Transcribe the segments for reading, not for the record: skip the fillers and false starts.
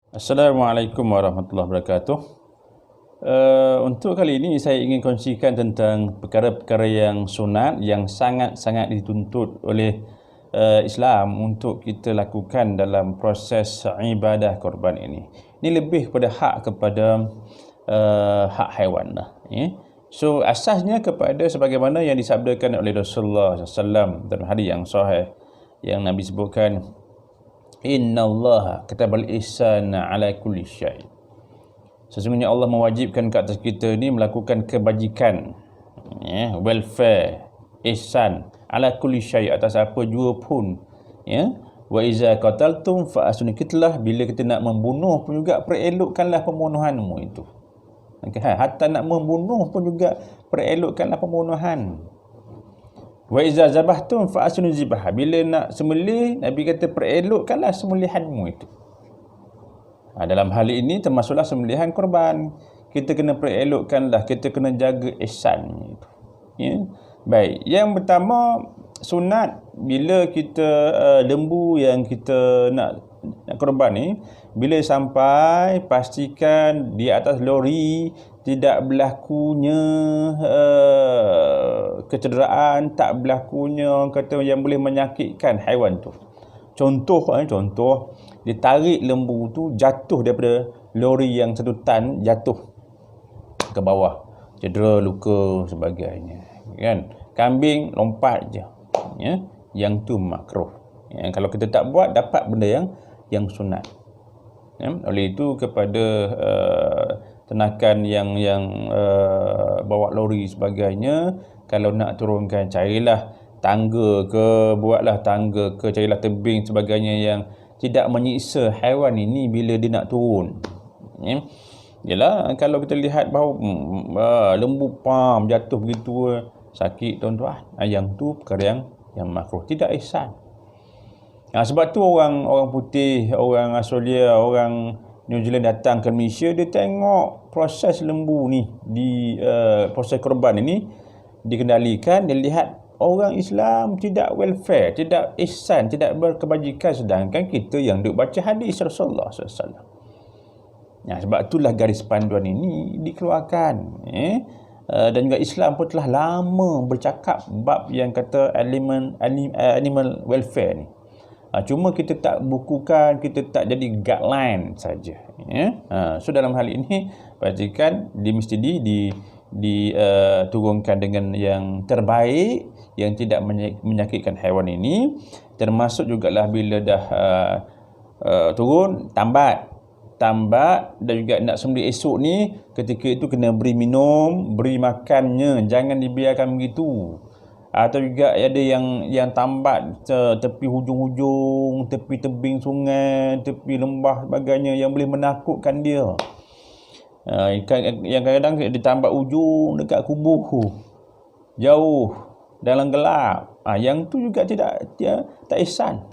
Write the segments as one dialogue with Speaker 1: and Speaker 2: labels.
Speaker 1: Assalamualaikum warahmatullahi wabarakatuh. Untuk kali ini saya ingin kongsikan tentang perkara-perkara yang sunat yang sangat-sangat dituntut oleh Islam untuk kita lakukan dalam proses ibadah korban ini. Ini lebih kepada hak haiwan lah. So asasnya kepada sebagaimana yang disabdakan oleh Rasulullah SAW dalam hadis yang sahih yang Nabi sebutkan, Inna Allah katabal ihsana ala kulli syai. Sesungguhnya Allah mewajibkan ke atas kita ni melakukan kebajikan, welfare, ihsan ala kulli syai, atas apa jua pun. Wa iza qataltum fa asunu, kitlah bila kita nak membunuh pun juga perelokkanlah pembunuhanmu itu. Hatta nak membunuh pun juga perelokkanlah pembunuhan. Wa iza zabahtum fa asnu zibah, bila nak sembelih Nabi kata perelokkanlah sembelihanmu itu. Dalam hal ini termasuklah sembelihan korban, kita kena perelokkanlah, kita kena jaga ihsan itu. Baik, yang pertama sunat bila kita lembu yang kita nak korban ni, bila sampai pastikan di atas lori tidak berlakunya kecederaan, tak berlakunya kata yang boleh menyakitkan haiwan tu. Contoh ditarik lembu tu jatuh daripada lori yang 1 tan, jatuh ke bawah, cedera, luka sebagainya, kan. Kambing lompat je, yang tu makruh. Kalau kita tak buat, dapat benda yang sunat. Oleh itu kepada tenakan yang bawa lori sebagainya, kalau nak turunkan, carilah tangga ke, buatlah tangga ke, carilah tebing sebagainya yang tidak menyiksa haiwan ini bila dia nak turun. Yalah, kalau kita lihat bahawa lembu jatuh begitu sakit, tuan-tuan, yang tu perkara yang makruh, tidak ihsan. Sebab tu orang putih, orang Australia, orang New Zealand datang ke Malaysia, dia tengok proses lembu ni, di proses korban ini dikendalikan. Dia lihat orang Islam tidak welfare, tidak ihsan, tidak berkebajikan, sedangkan kita yang duk baca hadis Rasulullah SAW. Sebab itulah garis panduan ini dikeluarkan. Dan juga Islam pun telah lama bercakap bab yang kata animal welfare ni. Cuma kita tak bukukan, kita tak jadi guideline saja. So dalam hal ini pastikan mesti diturunkan dengan yang terbaik, yang tidak menyakitkan haiwan ini. Termasuk jugalah bila dah turun, tambat dan juga nak sembelih esok ni, ketika itu kena beri minum, beri makannya, jangan dibiarkan begitu. Atau juga ada yang tambat tepi hujung-hujung, tepi tebing sungai, tepi lembah sebagainya, yang boleh menakutkan dia. Yang kadang-kadang ditambat ujung dekat kubur, jauh, dalam gelap. Yang tu juga tak ihsan.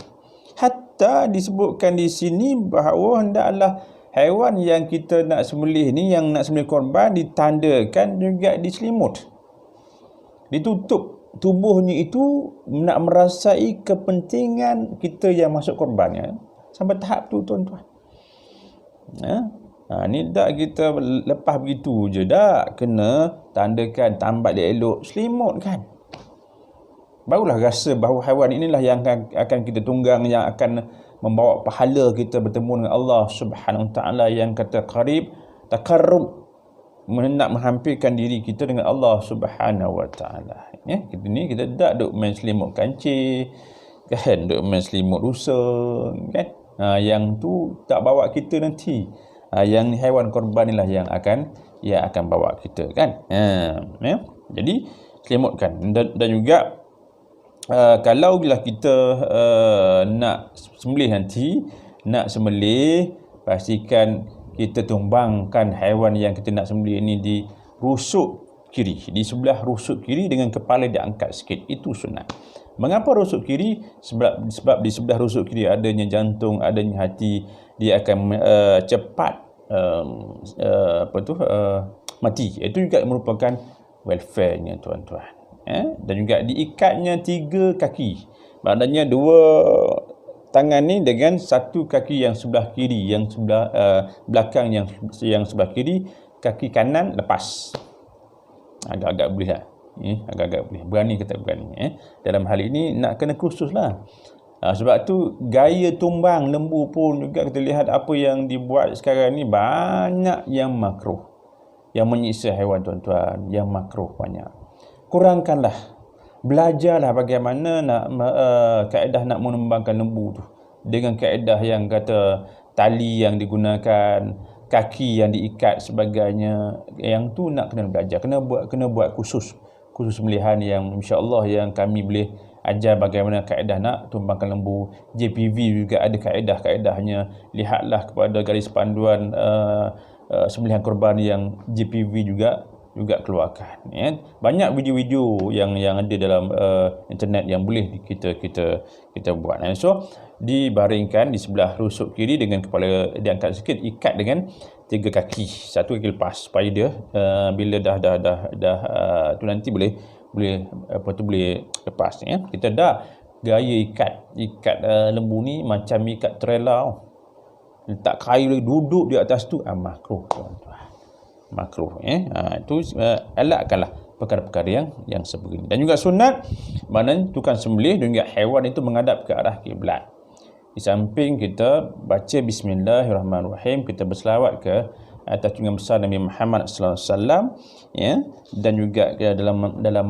Speaker 1: Hatta disebutkan di sini bahawa hendaklah haiwan yang kita nak sembelih ni, yang nak sembelih korban, ditandakan juga diselimut, ditutup tubuhnya itu, nak merasai kepentingan kita yang masuk korbannya. Sampai tahap tu, tuan-tuan. Ni tak kita lepas begitu je, tak kena tandakan, tambat dia elok, selimut kan. Barulah rasa bahawa haiwan inilah yang akan kita tunggang, yang akan membawa pahala kita bertemu dengan Allah Subhanahu Wa Taala, yang kata qarib, taqarrub, nak menghampirkan diri kita dengan Allah Subhanahu Wa Taala. Kita tak duk main selimut kancil, kan, duk main selimut rusa, kan. Yang tu tak bawa kita nanti. Yang haiwan korban inilah yang akan bawa kita, kan. Jadi selimutkan. Dan juga kalau bila kita nak sembelih nanti, pastikan kita tumbangkan haiwan yang kita nak sembelih ini di rusuk kiri, di sebelah rusuk kiri, dengan kepala diangkat sikit. Itu sunat. Mengapa rusuk kiri? Sebab di sebelah rusuk kiri adanya jantung, adanya hati. Dia akan cepat mati. Itu juga merupakan welfare-nya, tuan-tuan. Dan juga diikatnya 3 kaki, maknanya 2 tangan ni dengan satu kaki yang sebelah kiri, yang sebelah belakang yang sebelah kiri, kaki kanan lepas. Agak-agak boleh tak? Agak-agak boleh. Berani ke tak berani? Dalam hal ini nak kena khusus lah. Sebab tu gaya tumbang lembu pun juga kita lihat apa yang dibuat sekarang ni banyak yang makruh. Yang menyiksa haiwan tuan-tuan, yang makruh banyak. Kurangkanlah. Belajarlah bagaimana nak kaedah nak menumbangkan lembu tu. Dengan kaedah yang kata tali yang digunakan, kaki yang diikat sebagainya, yang tu nak kena belajar, kena buat khusus sembelihan yang insya-Allah yang kami boleh ajar bagaimana kaedah nak tumbangkan lembu. JPV juga ada kaedah-kaedahnya. Lihatlah kepada garis panduan sembelihan korban yang JPV juga keluarkan, ya. Banyak video-video yang ada dalam internet yang boleh kita buat. So dibaringkan di sebelah rusuk kiri dengan kepala diangkat sikit, ikat dengan 3 kaki, satu kaki lepas supaya dia bila dah tu nanti boleh lepas, ya. Kita dah gaya ikat lembu ni macam ikat trailer, letak kayu lagi, duduk di atas tu, makruh tuan-tuan, makruh, itu elakkanlah perkara-perkara yang sebegini. Dan juga sunat maknanya tukang sembelih dan juga haiwan itu menghadap ke arah kiblat. Di samping kita baca bismillahirrahmanirrahim, kita berselawat ke atas junjungan besar Nabi Muhammad sallallahu alaihi wasallam, ya. Dan juga dalam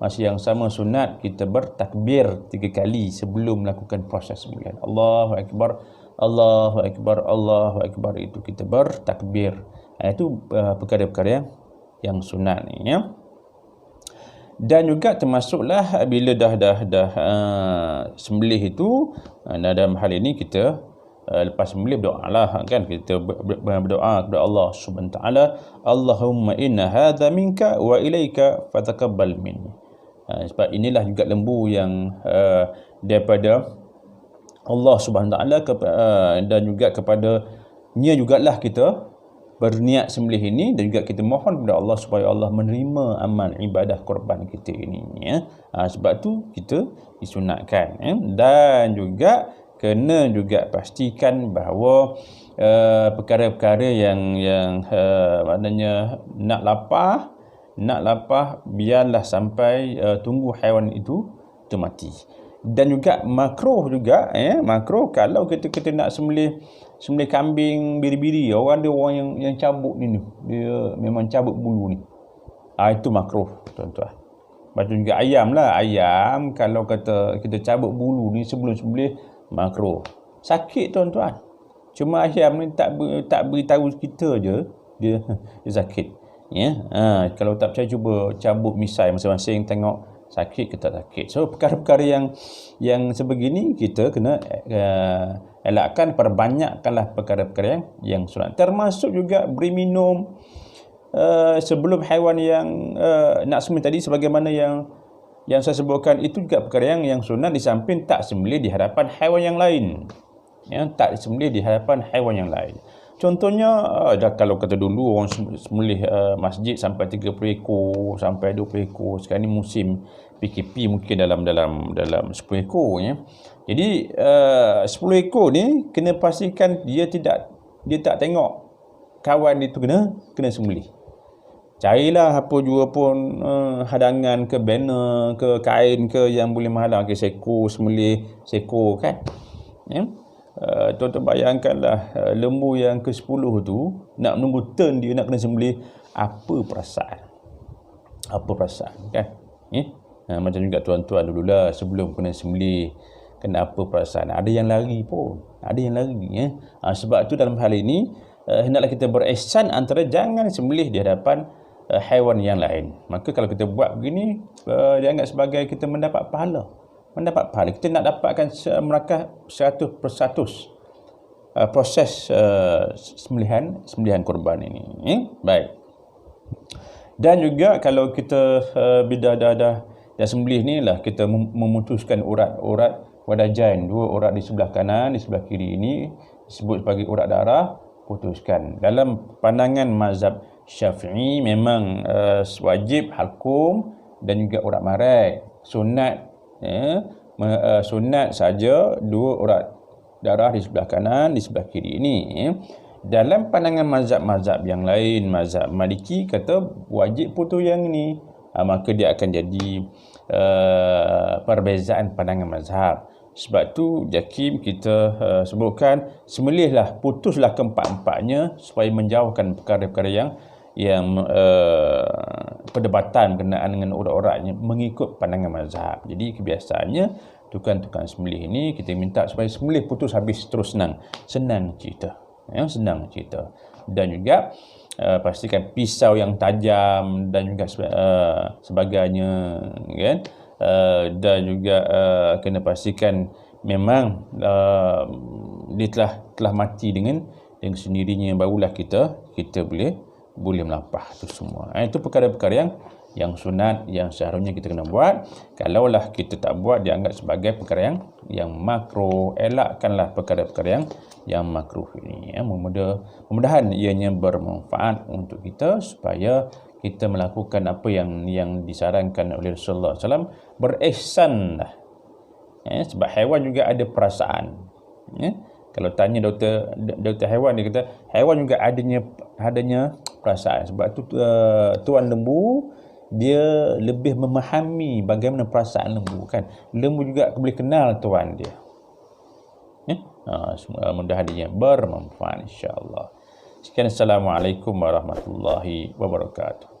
Speaker 1: masa yang sama sunat kita bertakbir 3 kali sebelum melakukan proses sembelihan. Allahu akbar, Allahu akbar, Allahu akbar, itu kita bertakbir. Itu perkara-perkara yang sunat ni, ya. Dan juga termasuklah bila dah sembelih itu, dalam hal ini kita lepas sembelih berdoalah, kan, kita berdoa kepada Allah Subhanahu wa taala, Allahumma inna hadza minka wa ilaika fataqabbal minni. Sebab inilah juga lembu yang daripada Allah Subhanahu wa taala, dan juga kepadanya jugalah kita berniat sembelih ini, dan juga kita mohon kepada Allah supaya Allah menerima amal ibadah korban kita ini, ya. Sebab tu kita disunatkan, ya. Dan juga kena juga pastikan bahawa perkara-perkara yang maknanya nak lapar biarlah sampai tunggu haiwan itu mati. Dan juga makruh juga, makruh kalau kita nak sembelih kambing biri-biri, ada orang yang cabut ni, dia memang cabut bulu ni, itu makruh tuan-tuan. Macam juga ayam lah, ayam kalau kata kita cabut bulu ni sebelum sembelih, makruh, sakit tuan-tuan. Cuma ayam ni tak beritahu kita je dia sakit, ya. Kalau tak percaya cuba cabut misai masing-masing, tengok sakit ke tak sakit. So perkara-perkara yang sebegini kita kena elakkan, perbanyakkanlah perkara-perkara yang sunat. Termasuk juga beri minum sebelum haiwan yang nak sembelih tadi, sebagaimana yang saya sebutkan, itu juga perkara yang sunat, di samping tak sembelih di hadapan haiwan yang lain, ya, tak sembelih di hadapan haiwan yang lain. Contohnya kalau kata dulu orang sembelih masjid sampai 30 ekor sampai 20 ekor. Sekarang ni musim PKP mungkin dalam 10 ekor, ya. Jadi 10 ekor ni kena pastikan dia tak tengok kawan itu kena sembelih. Carilah apa jua pun hadangan ke, banner ke, kain ke yang boleh menghalang ke, seekor sembelih seekor, kan, ya. Tuan-tuan bayangkanlah lembu yang ke-10 tu nak menunggu turn dia nak kena sembelih, apa perasaan, kan, ya. Macam juga tuan-tuan dululah sebelum kena sembelih, kena apa perasaan, ada yang lari, ya. Sebab tu dalam hal ini hendaklah kita berihsan antara jangan sembelih di hadapan haiwan yang lain. Maka kalau kita buat begini, dianggap sebagai kita mendapat pahala. Kita nak dapatkan merakah 100% proses sembelihan korban ini, ya? Baik. Dan juga kalau kita bila dah sembelih ni lah, kita memutuskan urat wadajain, 2 urat di sebelah kanan, di sebelah kiri ini disebut sebagai urat darah, putuskan. Dalam pandangan mazhab Syafi'i memang wajib halkum dan juga urat marai, sunat, ya, sunat saja 2 urat darah di sebelah kanan, di sebelah kiri ini. Dalam pandangan mazhab-mazhab yang lain, mazhab Maliki kata wajib putus yang ni. Maka dia akan jadi perbezaan pandangan mazhab. Sebab tu JAKIM kita sebutkan sembelihlah, putuslah keempat-empatnya supaya menjauhkan perkara-perkara yang perdebatan berkenaan dengan urat-uratnya mengikut pandangan mazhab. Jadi kebiasaannya tukang-tukang sembelih ini kita minta supaya sembelih putus habis terus senang cerita. Senang cerita. Dan juga pastikan pisau yang tajam dan juga sebagainya, kan? Dan juga kena pastikan memang dia telah mati dengan sendirinya, barulah kita boleh melampah tu semua. Itu perkara-perkara yang sunat, yang seharusnya kita kena buat. Kalaulah kita tak buat, dianggap sebagai perkara yang makruh. Elakkanlah perkara-perkara yang makruh ini. Mudah-mudahan ianya bermanfaat untuk kita supaya kita melakukan apa yang disarankan oleh Rasulullah SAW. Berihsanlah. Sebab haiwan juga ada perasaan. Kalau tanya doktor haiwan, dia kata haiwan juga adanya perasaan. Sebab tu tuan lembu dia lebih memahami bagaimana perasaan lembu, kan. Lembu juga boleh kenal tuan dia. Mudah-mudahan dia bermanfaat, insya-Allah. Sekian, Assalamualaikum warahmatullahi wabarakatuh.